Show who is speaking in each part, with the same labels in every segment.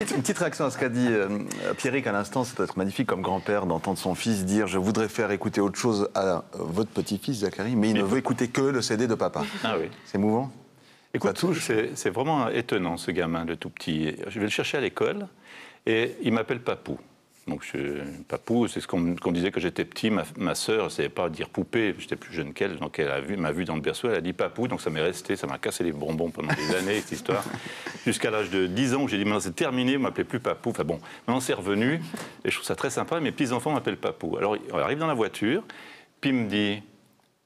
Speaker 1: Une petite réaction à ce qu'a dit Pierrick à l'instant, c'est peut-être magnifique comme grand-père d'entendre son fils dire « Je voudrais faire écouter autre chose à votre petit-fils, Zachary, mais il ne veut écouter que le CD de papa. »
Speaker 2: Ah oui.
Speaker 1: C'est émouvant.
Speaker 2: Écoute, c'est vraiment étonnant, ce gamin, le tout petit. Je vais le chercher à l'école et il m'appelle Papou. Donc, Papou, c'est ce qu'on me disait quand j'étais petit. Ma sœur ne savait pas dire poupée, j'étais plus jeune qu'elle, donc elle m'a vu dans le berceau, elle a dit Papou, donc ça m'est resté, ça m'a cassé les bonbons pendant des années, cette histoire. Jusqu'à l'âge de 10 ans, où j'ai dit maintenant c'est terminé, vous ne m'appelez plus Papou. Enfin bon, maintenant c'est revenu, et je trouve ça très sympa, mes petits-enfants m'appellent Papou. Alors, on arrive dans la voiture, puis il me dit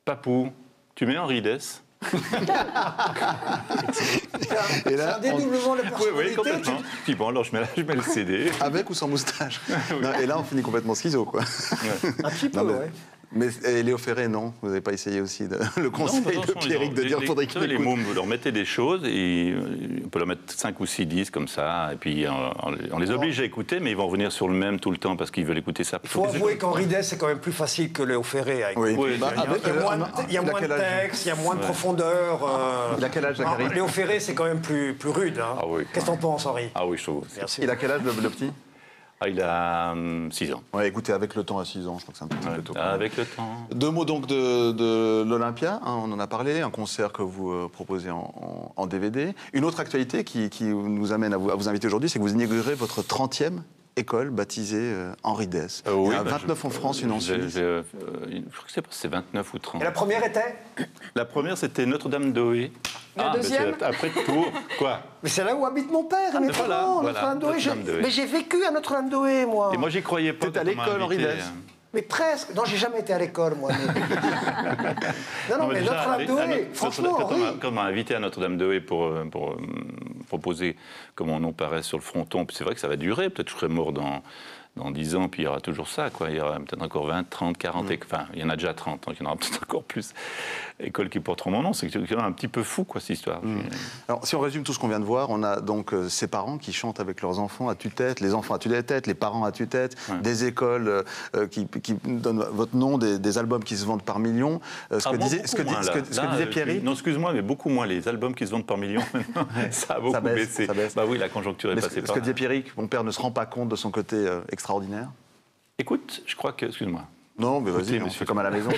Speaker 2: Papou, tu mets Henri Dess?
Speaker 3: Et là, un dédoublement de la personnalité.
Speaker 2: Oui, complètement. Puis bon, alors je mets le CD.
Speaker 1: Avec ou sans moustache. Non, et là, on finit complètement schizo, quoi.
Speaker 3: Ouais. Un petit peu, ouais.
Speaker 1: Mais Léo Ferré, non. Vous n'avez pas essayé aussi le conseil de Pierrick de dire « faudrait qu'il écoute ».
Speaker 2: Les mômes, vous leur mettez des choses, et on peut leur mettre 5 ou 6 disques comme ça, et puis on les oblige à écouter, mais ils vont revenir sur le même tout le temps parce qu'ils veulent écouter ça.
Speaker 3: Il faut avouer qu'Henri Dess, c'est quand même plus facile que Léo Ferré.
Speaker 1: Oui.
Speaker 3: Il y a moins de texte, il y a moins de profondeur.
Speaker 1: Il a quel âge, Zachary?
Speaker 3: Léo Ferré, c'est quand même plus rude. Hein.
Speaker 2: Ah oui.
Speaker 3: Qu'est-ce que t'en penses, Henri?
Speaker 2: Ah oui, je trouve.
Speaker 3: Merci.
Speaker 1: Il a quel âge, le petit?
Speaker 2: Ah, il a 6 ans.
Speaker 1: Ouais, écoutez, avec le temps à 6 ans, je crois que c'est un petit peu tôt.
Speaker 2: Avec le temps.
Speaker 1: 2 mots donc de l'Olympia, hein, on en a parlé, un concert que vous proposez en DVD. Une autre actualité qui nous amène à vous inviter aujourd'hui, c'est que vous inaugurez votre 30e école baptisée Henri Dess.
Speaker 2: Oui,
Speaker 1: il y en a 29 en France, une en Suisse.
Speaker 2: Je crois que c'est 29 ou 30.
Speaker 3: Et la première était?
Speaker 2: La première, c'était Notre-Dame-d'Oé.
Speaker 4: La deuxième?
Speaker 2: Après Tours, quoi?
Speaker 3: Mais c'est là où habite mon père et mes parents, Notre-Dame-d'Oé. Mais j'ai vécu à Notre-Dame-d'Oé, moi.
Speaker 2: Et moi, j'y croyais pas.
Speaker 1: T'étais à l'école Henri Dess?
Speaker 3: Mais presque. Non, j'ai jamais été à l'école, moi. non, mais Notre-Dame-d'Oé, franchement,
Speaker 2: quand on m'a invité à Notre-Dame-d'Oé pour proposer que mon nom paraisse sur le fronton, c'est vrai que ça va durer. Peut-être que je serai mort dans 10 ans, puis il y aura toujours ça, quoi. Il y aura peut-être encore 20, 30, 40, enfin, il y en a déjà 30, donc il y en aura peut-être encore plus écoles qui porteront mon nom. C'est un petit peu fou, quoi, cette histoire.
Speaker 1: Alors, si on résume tout ce qu'on vient de voir, on a donc ces parents qui chantent avec leurs enfants à tue-tête, les enfants à tue-tête, les parents à tue-tête, des écoles qui donnent votre nom, des albums qui se vendent par millions. Ce que disait Pierrick.
Speaker 2: Non, excuse-moi, mais beaucoup moins. Les albums qui se vendent par millions, maintenant, ça a beaucoup baissé. Bah oui, la conjoncture est passée par là.
Speaker 1: Ce que disait Pierrick, mon père ne se rend pas compte de son côté extraordinaire.
Speaker 2: Écoute, je crois que... Excuse-moi.
Speaker 1: Non, mais vas-y, on fait comme à la maison.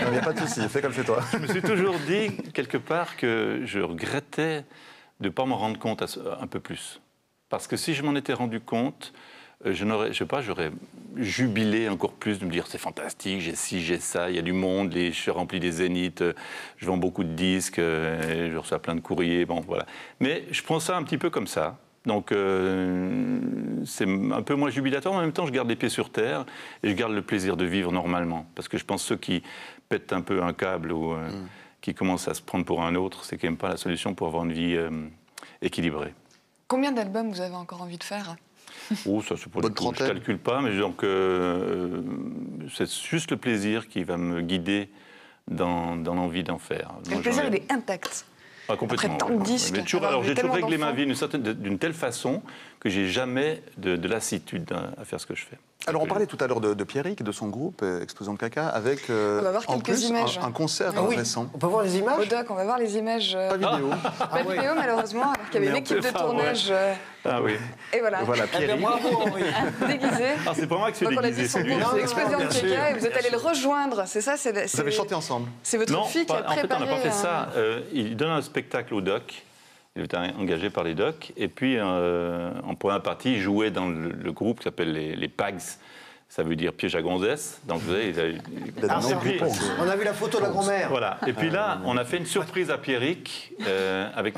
Speaker 1: Il n'y a pas de souci, fais comme chez toi.
Speaker 2: Je me suis toujours dit, quelque part, que je regrettais de ne pas m'en rendre compte un peu plus. Parce que si je m'en étais rendu compte, j'aurais jubilé encore plus de me dire c'est fantastique, j'ai ci, j'ai ça, il y a du monde, je suis rempli des zéniths, je vends beaucoup de disques, je reçois plein de courriers, bon voilà. Mais je prends ça un petit peu comme ça. Donc c'est un peu moins jubilatoire, mais en même temps je garde les pieds sur terre et je garde le plaisir de vivre normalement. Parce que je pense que ceux qui pètent un peu un câble ou qui commencent à se prendre pour un autre, c'est quand même pas la solution pour avoir une vie équilibrée.
Speaker 4: Combien d'albums vous avez encore envie de faire?
Speaker 2: Oh, ça c'est pour le coup, je ne calcule pas, mais donc c'est juste le plaisir qui va me guider dans l'envie d'en faire.
Speaker 4: Le plaisir, il est intact.
Speaker 2: Ah, complètement.
Speaker 4: Après tant de disques.
Speaker 2: Alors j'ai toujours réglé ma vie d'une telle façon que j'ai jamais de lassitude à faire ce que je fais.
Speaker 1: Alors on parlait tout à l'heure de Pierrick, de son groupe Explosion de caca, avec
Speaker 4: on va voir quelques images.
Speaker 1: Un concert récent.
Speaker 3: On peut voir les images?
Speaker 4: Au doc, on va voir les images.
Speaker 1: Pas vidéo.
Speaker 4: Pas vidéo, malheureusement, alors qu'il y avait une équipe de tournage.
Speaker 2: Ah oui.
Speaker 4: Et voilà.
Speaker 1: Voilà, Pierrick.
Speaker 3: Bravo, Henri.
Speaker 4: Déguisé.
Speaker 2: Ah, c'est pas moi qui suis
Speaker 4: Donc on a dit
Speaker 2: déguisé,
Speaker 4: son
Speaker 2: c'est lui.
Speaker 4: groupe, c'est Explosion de caca, et vous êtes allé le rejoindre, c'est ça?
Speaker 1: Vous avez chanté ensemble?
Speaker 4: C'est votre fille qui a préparé...
Speaker 2: En fait, on n'a pas fait ça. Il donne un spectacle au doc. Il était engagé par les docs. Et puis, en première partie, il jouait dans le groupe qui s'appelle les Pags. Ça veut dire piège à gonzesse. Donc, vous savez,
Speaker 3: on a vu la photo de la grand-mère.
Speaker 2: Voilà. Et puis là, on a fait une surprise à Pierrick avec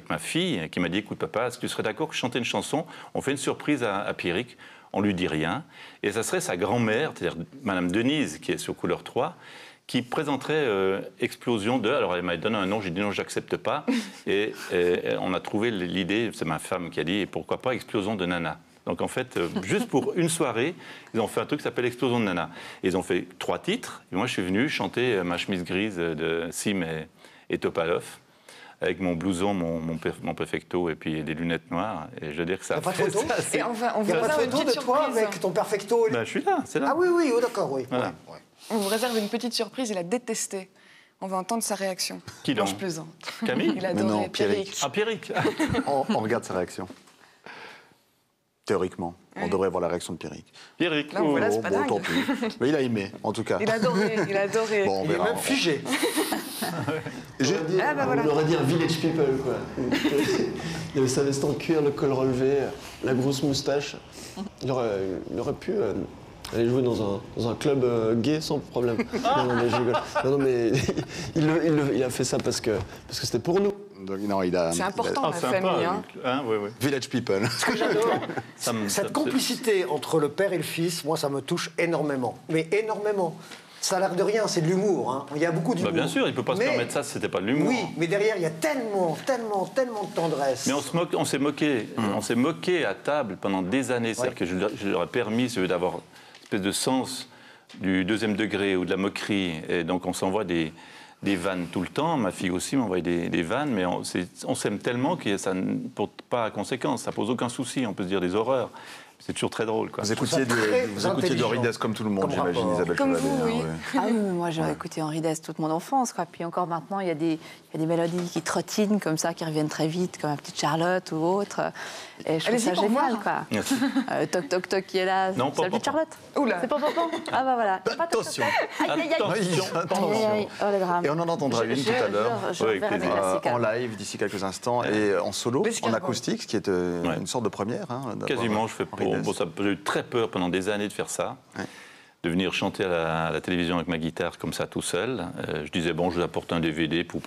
Speaker 2: ma fille qui m'a dit, écoute papa, est-ce que tu serais d'accord que je chantais une chanson? On fait une surprise à Pierrick, on lui dit rien. Et ça serait sa grand-mère, c'est-à-dire Madame Denise, qui est sur Couleur 3, qui présenterait Explosion de... Alors, elle m'a donné un nom, j'ai dit non, j'accepte pas. Et on a trouvé l'idée, c'est ma femme qui a dit, et pourquoi pas Explosion de Nana. Donc, en fait, juste pour une soirée, ils ont fait un truc qui s'appelle Explosion de Nana. Et ils ont fait 3 titres. Et moi, je suis venu chanter Ma chemise grise de Sim et Topalov, avec mon blouson, mon perfecto et puis des lunettes noires. Et je veux dire que ça...
Speaker 3: Il n'y a pas de photo?
Speaker 4: Et on va
Speaker 3: Il n'y a pas de
Speaker 4: une
Speaker 3: photo
Speaker 4: petite
Speaker 3: de toi
Speaker 4: surprise.
Speaker 3: avec ton perfecto?
Speaker 2: Ben, je suis là, c'est là.
Speaker 3: Ah oui, oh, d'accord, oui.
Speaker 2: Voilà.
Speaker 3: Ouais.
Speaker 4: On vous réserve une petite surprise, il a détesté. On va entendre sa réaction.
Speaker 2: Qui donc?
Speaker 4: Non, je plaisante.
Speaker 2: Camille?
Speaker 4: Il a adoré
Speaker 1: non,
Speaker 4: Pierrick.
Speaker 2: Ah, Pierrick.
Speaker 1: On regarde sa réaction. Théoriquement, on devrait voir la réaction de Pierrick.
Speaker 2: Pierrick,
Speaker 4: Là, voilà, c'est pas dingue.
Speaker 1: tant pis. Mais il a aimé, en tout cas.
Speaker 4: Il a adoré, il a adoré.
Speaker 1: Bon, on
Speaker 3: Il est
Speaker 1: verra.
Speaker 3: même figé.
Speaker 4: Ah, bah voilà.
Speaker 5: On aurait dit un village people, quoi. Il avait sa veste en cuir, le col relevé, la grosse moustache. Il aurait pu aller jouer dans un club gay sans problème. Non, mais je rigole. Non, mais il a fait ça parce que c'était pour nous.
Speaker 1: Donc, non, il a,
Speaker 4: C'est important,
Speaker 2: Ah,
Speaker 4: la
Speaker 2: sympa.
Speaker 4: famille. Hein.
Speaker 2: Oui, oui.
Speaker 1: Village People.
Speaker 3: Ce que j'adore,
Speaker 2: Ça
Speaker 3: cette complicité entre le père et le fils, moi, ça me touche énormément. Mais énormément. Ça a l'air de rien, c'est de l'humour. Hein. Il y a beaucoup d'humour.
Speaker 2: Bien sûr, il ne peut pas se
Speaker 3: Mais-
Speaker 2: permettre ça si ce n'était pas de l'humour.
Speaker 3: Oui, mais derrière, il y a tellement de tendresse.
Speaker 2: Mais on s'est moqué. On s'est moqué à table pendant des années. C'est-à-dire que je leur ai permis d'avoir une espèce de sens du deuxième degré ou de la moquerie. Et donc on s'envoie des vannes tout le temps. Ma fille aussi m'envoie des vannes, mais on s'aime tellement que ça ne porte pas à conséquence. Ça pose aucun souci. On peut se dire des horreurs. C'est toujours très drôle, quoi.
Speaker 1: Vous écoutiez
Speaker 3: intelligent
Speaker 1: Henri Dess comme tout le monde,
Speaker 3: comme
Speaker 1: j'imagine,
Speaker 3: rapport.
Speaker 1: Isabelle
Speaker 4: Comme
Speaker 1: Chevalier.
Speaker 4: vous, oui.
Speaker 1: Ouais.
Speaker 6: Ah oui, mais moi j'ai écouté Henri Dess toute mon enfance, quoi. Puis encore maintenant, il y a des mélodies qui trottinent comme ça, qui reviennent très vite, comme la petite Charlotte ou autre. Et je trouve
Speaker 4: Allez-y
Speaker 6: ça
Speaker 4: pour
Speaker 6: génial,
Speaker 4: voir.
Speaker 6: quoi.
Speaker 2: Merci.
Speaker 6: Toc toc toc qui est là,
Speaker 2: Non,
Speaker 6: c'est la
Speaker 2: pas
Speaker 6: petite Charlotte.
Speaker 4: Oula.
Speaker 6: C'est pas Pompon. Ah bah voilà. C'est pas toc, toc,
Speaker 1: Attention.
Speaker 6: toc. Aïe aïe aïe.
Speaker 2: Attention.
Speaker 6: Aïe, aïe, aïe. Oh le drame.
Speaker 1: Et on en entendra une tout à l'heure.
Speaker 6: Je
Speaker 2: Oui,
Speaker 6: reverrai des
Speaker 2: plaisir.
Speaker 6: classiques.
Speaker 1: En live d'ici quelques instants et en solo,
Speaker 4: L'escargot.
Speaker 1: en acoustique, ce qui est
Speaker 2: Ouais.
Speaker 1: une sorte de première. Hein, d'avoir
Speaker 2: Quasiment, je fais
Speaker 1: Henri Dess.
Speaker 2: bon, j'ai eu très peur pendant des années de faire ça, de venir chanter à la télévision avec ma guitare comme ça tout seul. Je disais bon, je vous apporte un DVD pour vous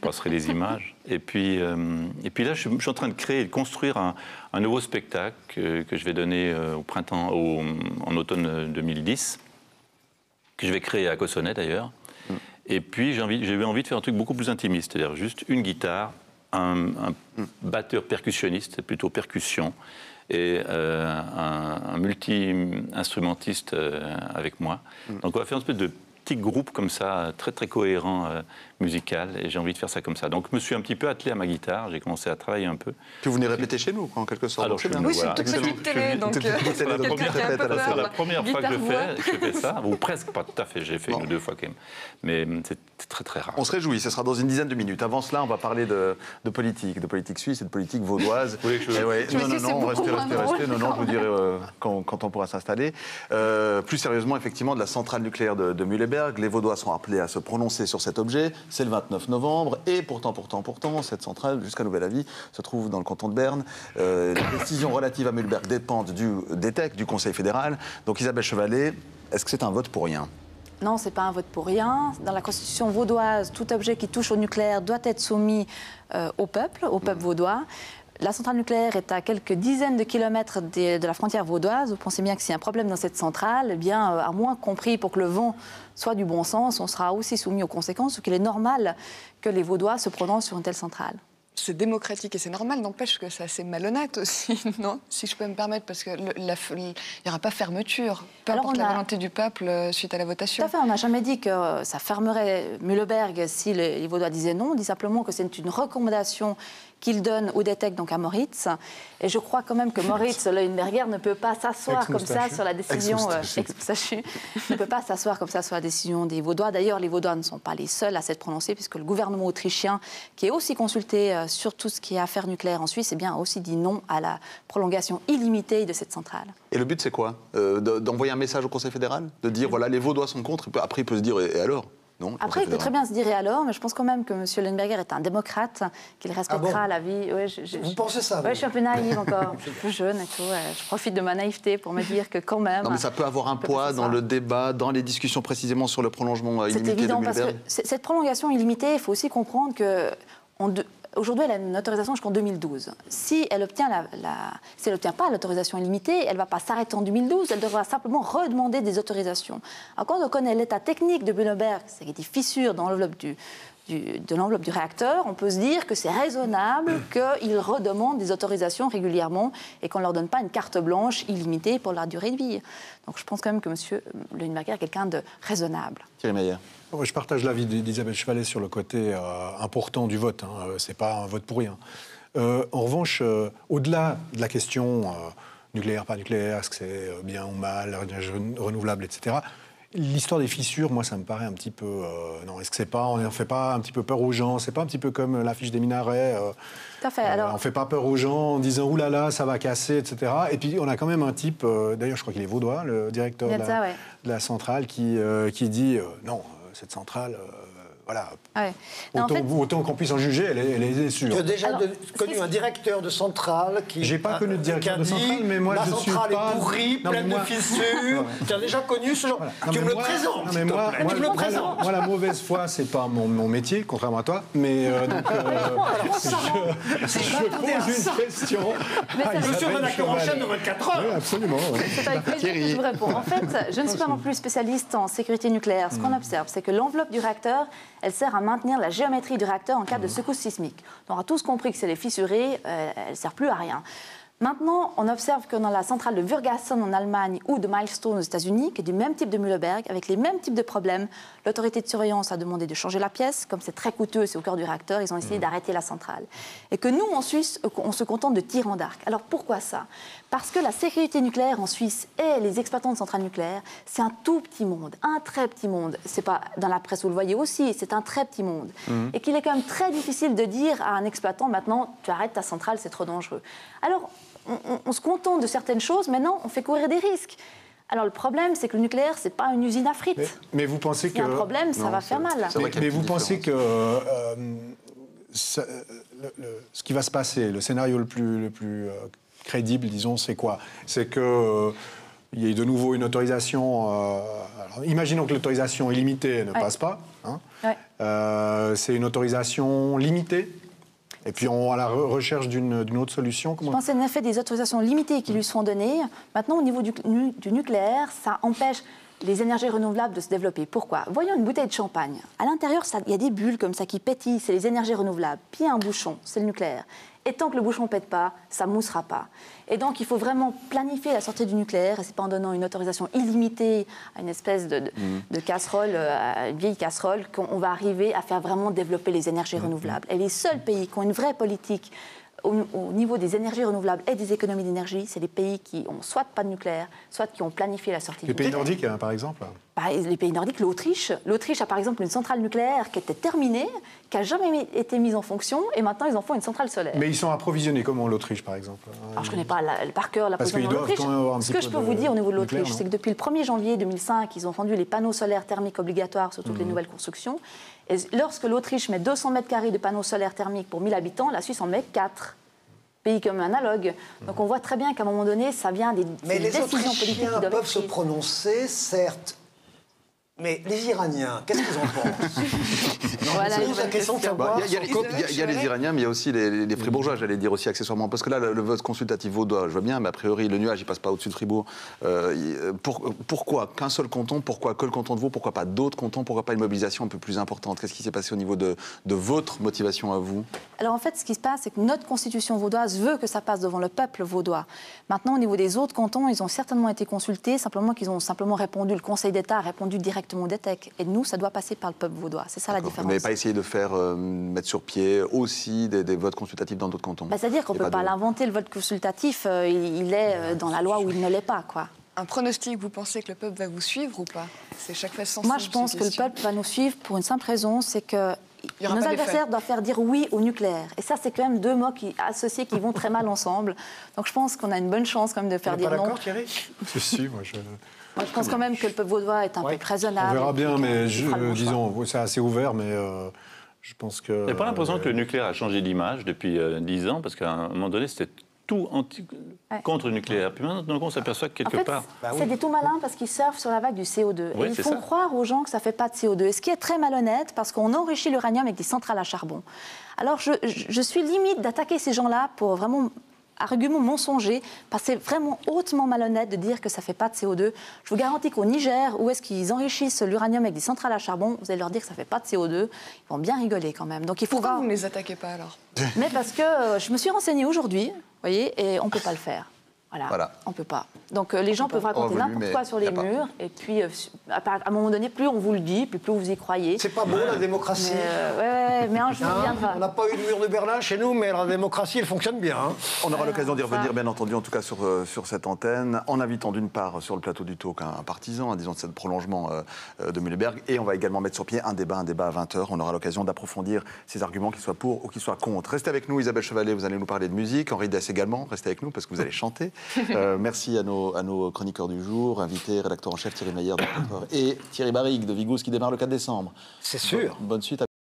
Speaker 2: passerez les images. Et puis là, je suis en train de créer et de construire un nouveau spectacle que je vais donner en automne 2010, que je vais créer à Cossonay d'ailleurs. Et puis j'ai eu envie de faire un truc beaucoup plus intimiste, c'est-à-dire juste une guitare, un batteur percussionniste, plutôt percussion, et un multi-instrumentiste avec moi. Donc on va faire une espèce de petit groupe comme ça, très très cohérent musical, et j'ai envie de faire ça comme ça. Donc je me suis un petit peu attelé à ma guitare, j'ai commencé à travailler un peu.
Speaker 1: Que vous venez répéter chez nous, quoi, en quelque sorte.
Speaker 2: Alors,
Speaker 1: Donc, c'est
Speaker 2: je-
Speaker 1: bien.
Speaker 4: Oui, c'est une
Speaker 2: Voilà.
Speaker 4: toute petite télé, donc
Speaker 1: Toute petite télé, donc
Speaker 4: quelqu'un
Speaker 1: on
Speaker 4: qui a un
Speaker 1: répète
Speaker 4: peu
Speaker 1: à la
Speaker 2: C'est
Speaker 4: peur.
Speaker 2: la première fois que
Speaker 4: Guitare-voix.
Speaker 2: je fais ça, ou presque pas tout à fait, j'ai fait une ou deux fois quand même. Mais c'est très très rare.
Speaker 1: On se réjouit, ce sera dans une dizaine de minutes. Avant cela, on va parler de politique suisse et de politique vaudoise.
Speaker 2: Vous voulez que je-
Speaker 1: Eh ouais,
Speaker 4: Je me
Speaker 1: non,
Speaker 4: dis,
Speaker 1: non,
Speaker 4: c'est
Speaker 1: non,
Speaker 4: beaucoup
Speaker 1: restez.
Speaker 4: moins drôle.
Speaker 1: Non, non, je vous dirai quand on pourra s'installer. Plus sérieusement, effectivement, de la centrale nucléaire de Mühleberg. Les Vaudois sont appelés à se prononcer sur cet objet. C'est le 29 novembre. Et pourtant, cette centrale, jusqu'à nouvel avis, se trouve dans le canton de Berne. Les décisions relatives à Mühleberg dépendent du DETEC, du Conseil fédéral. Donc, Isabelle Chevalet, est-ce que c'est un vote pour rien ?
Speaker 6: Non, c'est pas un vote pour rien. Dans la constitution vaudoise, tout objet qui touche au nucléaire doit être soumis au peuple vaudois. La centrale nucléaire est à quelques dizaines de kilomètres de la frontière vaudoise. Vous pensez bien que s'il y a un problème dans cette centrale, eh bien, à moins compris pour que le vent soit du bon sens, on sera aussi soumis aux conséquences, ou qu'il est normal que les Vaudois se prononcent sur une telle centrale.
Speaker 4: C'est démocratique et c'est normal, n'empêche que c'est assez malhonnête aussi, non ? Si je peux me permettre, parce qu'il n'y aura pas fermeture, peu
Speaker 6: Alors,
Speaker 4: importe
Speaker 6: on
Speaker 4: la
Speaker 6: a-
Speaker 4: volonté du peuple suite à la
Speaker 6: Tout
Speaker 4: votation.
Speaker 6: à fait, on n'a jamais dit que ça fermerait Mühleberg si les Vaudois disaient non. On dit simplement que c'est une recommandation qu'ils donnent au DETEC, donc à Moritz. Et je crois quand même que Moritz Leuenberger ne peut pas s'asseoir comme ça sur la décision... ex-moustachu. Ne peut pas s'asseoir comme ça sur la décision des Vaudois. D'ailleurs, les Vaudois ne sont pas les seuls à s'être prononcés, puisque le gouvernement autrichien, qui est aussi consulté sur tout ce qui est affaires nucléaires en Suisse, eh bien, a aussi dit non à la prolongation illimitée de cette centrale.
Speaker 1: Et le but, c'est quoi D'envoyer un message au Conseil fédéral ? De dire, voilà, les Vaudois sont contre, après, il peut se dire, et alors ? Non, le
Speaker 6: Après,
Speaker 1: Conseil
Speaker 6: il peut très
Speaker 1: fédéral.
Speaker 6: bien se dire et alors, mais je pense quand même que M. Leuenberger est un démocrate, qu'il respectera
Speaker 3: Ah bon
Speaker 6: la vie. Ouais,
Speaker 3: Vous pensez ça,
Speaker 6: Oui,
Speaker 3: vous
Speaker 6: je suis un peu naïve encore. Je suis plus jeune et tout. Je profite de ma naïveté pour me dire que quand même...
Speaker 1: Non, mais ça peut avoir un
Speaker 6: peut
Speaker 1: poids
Speaker 6: pas
Speaker 1: dans
Speaker 6: ça.
Speaker 1: le débat, dans les discussions précisément sur le prolongement
Speaker 6: C'est
Speaker 1: illimité
Speaker 6: évident
Speaker 1: de
Speaker 6: parce que
Speaker 1: Mühleberg.
Speaker 6: cette prolongation illimitée, il faut aussi comprendre que aujourd'hui, elle a une autorisation jusqu'en 2012. Si elle obtient si elle n'obtient pas l'autorisation illimitée, elle ne va pas s'arrêter en 2012, elle devra simplement redemander des autorisations. Alors, quand on connaît l'état technique de Mühleberg, c'est-à-dire des fissures dans l'enveloppe de l'enveloppe du réacteur, on peut se dire que c'est raisonnable qu'ils redemandent des autorisations régulièrement et qu'on ne leur donne pas une carte blanche illimitée pour la durée de vie. Donc je pense quand même que M. Leuenberger est quelqu'un de raisonnable.
Speaker 1: Thierry Meyer.
Speaker 7: Je partage l'avis d'Isabelle Chevalet sur le côté important du vote. C'est pas un vote pour rien. En revanche, au-delà de la question nucléaire, pas nucléaire, est-ce que c'est bien ou mal, énergie renouvelable, etc., l'histoire des fissures, moi, ça me paraît un petit peu... non, est-ce que c'est pas... On ne fait pas un petit peu peur aux gens? C'est pas un petit peu comme l'affiche des minarets
Speaker 6: Tout à fait. Alors...
Speaker 7: On ne fait pas peur aux gens en disant « Ouh là là, ça va casser », etc. Et puis, on a quand même un type, d'ailleurs, je crois qu'il est vaudois, le directeur de la centrale, qui dit non, cette centrale... voilà.
Speaker 6: Ouais.
Speaker 7: Autant qu'on puisse en juger, elle est sûre.
Speaker 3: Tu as déjà connu un directeur de centrale qui...
Speaker 7: J'ai pas connu de directeur de centrale, mais moi je suis pas...
Speaker 3: La centrale est pourrie, pleine de fissures. Tu as déjà connu ce genre... Tu me le présentes, s'il te plaît.
Speaker 7: Moi, la mauvaise foi, c'est pas mon métier, contrairement à toi, mais donc... je pose une question.
Speaker 3: Monsieur Redacteur en chaîne de 24 heures.
Speaker 7: Oui, absolument.
Speaker 6: C'est avec plaisir que je vous réponds. En fait, je ne suis pas non plus spécialiste en sécurité nucléaire. Ce qu'on observe, c'est que l'enveloppe du réacteur, elle sert à maintenir la géométrie du réacteur en cas de secousse sismique. On a tous compris que c'est les fissurés, elle ne sert plus à rien. Maintenant, on observe que dans la centrale de Wurgassen en Allemagne ou de Milestone aux États-Unis, qui est du même type de Mühleberg, avec les mêmes types de problèmes, l'autorité de surveillance a demandé de changer la pièce. Comme c'est très coûteux, c'est au cœur du réacteur, ils ont essayé d'arrêter la centrale. Et que nous, en Suisse, on se contente de tirs en arc. Alors pourquoi ça? Parce que la sécurité nucléaire en Suisse et les exploitants de centrales nucléaires, c'est un tout petit monde, un très petit monde. C'est pas dans la presse, vous le voyez aussi, c'est un très petit monde. Et qu'il est quand même très difficile de dire à un exploitant, maintenant, tu arrêtes ta centrale, c'est trop dangereux. Alors, on se contente de certaines choses, maintenant, on fait courir des risques. Alors, le problème, c'est que le nucléaire, c'est pas une usine à frites.
Speaker 7: Mais vous pensez
Speaker 6: S'il y a un problème, ça va faire mal.
Speaker 7: Mais vous pensez que ce qui va se passer, le scénario le plus crédible, disons, c'est quoi? C'est que il y ait de nouveau une autorisation. Alors, imaginons que l'autorisation illimitée ne passe pas. Hein. C'est une autorisation limitée. Et puis on à la recherche d'une autre solution.
Speaker 6: Je pense en effet des autorisations limitées qui lui seront données. Maintenant, au niveau du nucléaire, ça empêche les énergies renouvelables de se développer. Pourquoi? Voyons une bouteille de champagne. À l'intérieur, il y a des bulles comme ça qui pétillent, c'est les énergies renouvelables. Puis il y a un bouchon, c'est le nucléaire. Et tant que le bouchon ne pète pas, ça ne moussera pas. Et donc, il faut vraiment planifier la sortie du nucléaire, et ce n'est pas en donnant une autorisation illimitée à une espèce de casserole, à une vieille casserole, qu'on va arriver à faire vraiment développer les énergies renouvelables. Et les seuls pays qui ont une vraie politique au niveau des énergies renouvelables et des économies d'énergie, c'est les pays qui ont soit pas de nucléaire, soit qui ont planifié la sortie du nucléaire.
Speaker 7: Les pays nordiques, par exemple?
Speaker 6: Les pays nordiques, l'Autriche. L'Autriche a par exemple une centrale nucléaire qui était terminée, qui n'a jamais été mise en fonction, et maintenant ils en font une centrale solaire.
Speaker 7: Mais ils sont approvisionnés comment, l'Autriche, par exemple?
Speaker 6: Alors je ne connais pas par cœur la position de l'Autriche. Ce que je peux vous dire au niveau de l'Autriche, c'est que depuis le 1er janvier 2005, ils ont rendu les panneaux solaires thermiques obligatoires sur toutes les nouvelles constructions. Et lorsque l'Autriche met 200 mètres carrés de panneaux solaires thermiques pour 1000 habitants, la Suisse en met 4. Pays comme analogue. Donc on voit très bien qu'à un moment donné, ça vient des décisions politiques qui doivent être prises.
Speaker 3: Mais les Autrichiens peuvent se prononcer, certes. Mais les Iraniens, qu'est-ce qu'ils en pensent?
Speaker 6: Voilà,
Speaker 1: il y a les Iraniens, mais il y a aussi les Fribourgeois, j'allais dire aussi accessoirement. Parce que là, le vote consultatif vaudois, je vois bien, mais a priori, le nuage, il passe pas au-dessus de Fribourg. Pourquoi qu'un seul canton? Pourquoi que le canton de Vaud? Pourquoi pas d'autres cantons? Pourquoi pas une mobilisation un peu plus importante? Qu'est-ce qui s'est passé au niveau de votre motivation à vous?
Speaker 6: Alors en fait, ce qui se passe, c'est que notre constitution vaudoise veut que ça passe devant le peuple vaudois. Maintenant, au niveau des autres cantons, ils ont certainement été consultés, simplement qu'ils ont simplement répondu, le Conseil d'État a répondu directement au DETEC. Et nous, ça doit passer par le peuple vaudois. C'est ça la différence.
Speaker 1: Vous n'avez pas essayé de faire mettre sur pied aussi des votes consultatifs dans d'autres cantons?
Speaker 6: C'est-à-dire qu'on ne peut pas l'inventer, le vote consultatif, il est dans la loi ou il ne l'est pas, quoi.
Speaker 4: Un pronostic, vous pensez que le peuple va vous suivre ou pas? C'est chaque fois sensible.
Speaker 6: Moi, je pense que le peuple va nous suivre pour une simple raison, c'est que nos adversaires doivent faire dire oui au nucléaire. Et ça, c'est quand même deux mots associés qui vont très mal ensemble. Donc je pense qu'on a une bonne chance quand même de faire dire non.
Speaker 3: D'accord, Thierry?
Speaker 7: Si, moi je...
Speaker 6: Moi, je pense quand même que le peuple vaudois est un peu raisonnable.
Speaker 7: On verra bien, mais disons, c'est assez ouvert, mais je pense que...
Speaker 2: Vous n'avez pas l'impression que le nucléaire a changé d'image depuis 10 ans? Parce qu'à un moment donné, c'était tout contre le nucléaire. Puis maintenant, on s'aperçoit que quelque part...
Speaker 6: C'est des tout malins parce qu'ils surfent sur la vague du CO2.
Speaker 2: Oui,
Speaker 6: et ils font croire aux gens que ça ne fait pas de CO2. Et ce qui est très malhonnête, parce qu'on enrichit l'uranium avec des centrales à charbon. Alors, je suis limite d'attaquer ces gens-là pour vraiment... argument mensonger, parce que c'est vraiment hautement malhonnête de dire que ça ne fait pas de CO2. Je vous garantis qu'au Niger, où est-ce qu'ils enrichissent l'uranium avec des centrales à charbon, vous allez leur dire que ça ne fait pas de CO2, ils vont bien rigoler quand même. Donc il faut
Speaker 4: Pourquoi vous ne les attaquez pas alors?
Speaker 6: Mais parce que je me suis renseignée aujourd'hui, vous voyez, et on ne peut pas le faire. Voilà. On ne peut pas. Donc les gens peuvent raconter n'importe quoi sur les murs, et puis à un moment donné, plus on vous le dit, plus vous y croyez.
Speaker 3: C'est pas beau la démocratie.
Speaker 6: Mais un jour viendra.
Speaker 3: On n'a pas eu de mur de Berlin chez nous, mais la démocratie, elle fonctionne bien. Hein.
Speaker 1: On aura l'occasion d'y revenir, bien entendu, en tout cas sur cette antenne, en invitant d'une part sur le plateau du Talk un partisan, disons de ce prolongement de Mühleberg, et on va également mettre sur pied un débat à 20h. On aura l'occasion d'approfondir ces arguments, qu'ils soient pour ou qu'ils soient contre. Restez avec nous, Isabelle Chevalet, vous allez nous parler de musique. Henri Dess également, restez avec nous parce que vous allez chanter. Merci à nos chroniqueurs du jour, invités, rédacteur en chef Thierry Meyer et Thierry Barrigue de Vigous qui démarre le 4 décembre.
Speaker 3: C'est sûr.
Speaker 1: Bonne suite à